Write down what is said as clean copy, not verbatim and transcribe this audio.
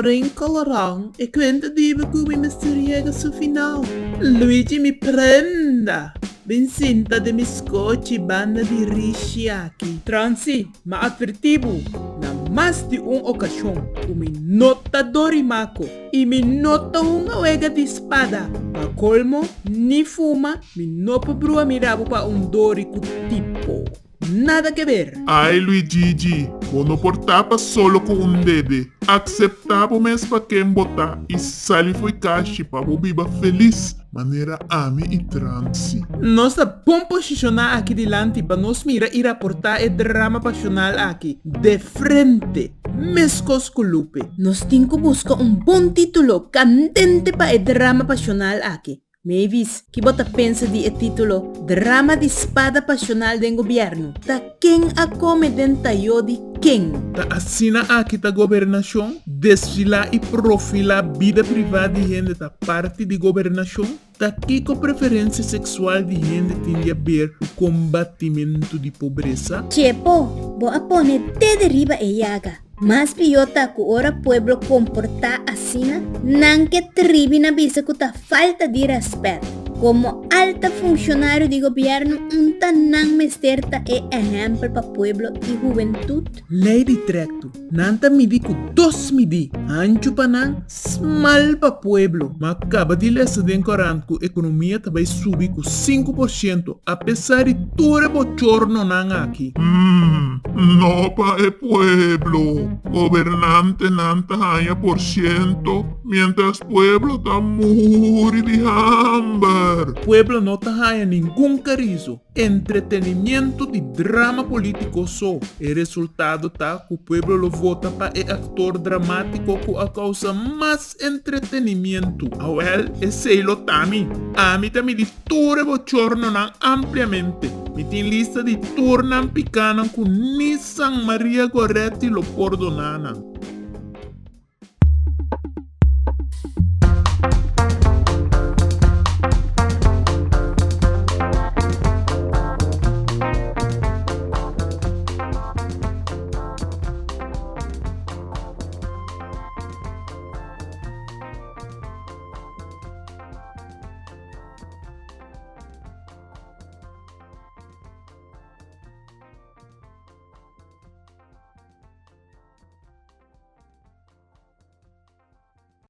Lorraine Colorão e quenta diva come misteriega su final. Luigi mi prenda. Bensinta de miscochi banda di rishi aqui. Transi, ma advertivo. Na mais de ocasião, o me nota Dorimaco e me nota uma uega de espada. Pa colmo, ni fuma, me nopa brua mirabo pa Dorico tipo. Nada que ver. Ai, Luigi, vos no portava solo com dedo. Acceptava mesmo para quem botar e sali foi caixa para vos viva feliz. Maneira ame e transi. Nossa bom posicionar aqui delante para nos mira e reportar o drama passional aqui. De frente. Mescos colupe. Nós temos que buscar bom título candente para o drama passional aqui. Mavis, que bota pensa de título Drama de Espada Passional do Governo. Ta quem a come denta yo de quem? Ta assina aqui da governação, desfilar e profilar vida privada de gente da parte de governação. Ta que com preferência sexual de gente tem a ver o combatimento de pobreza. Chepo, bo apone te deriva e yaga. Mas piota que ora pueblo comportar assim, não que tribi na visa que ta falta de respeito. Como alta funcionário de governo, não me certa é exemplo para pueblo e juventude. Lei Trecto, nanta midi com 2 midi, ancho pa nan, small pa pueblo. Mas acaba de ler se dencorando que a economia também subir com 5%, apesar de todo bochorno nan aqui. No pa e pueblo. Gobernante nanta haya por ciento, mientras pueblo ta muri de hambre. Pueblo no taja ningún carizo. Entretenimiento de drama político só. El resultado tá que o pueblo lo vota para el actor dramático que a causa más entretenimiento. Awel, ese lo tami. A mí también de ture bochorno nan ampliamente. Mi tin lista de turnan picanan con Nissan Maria Goretti lo perdonana.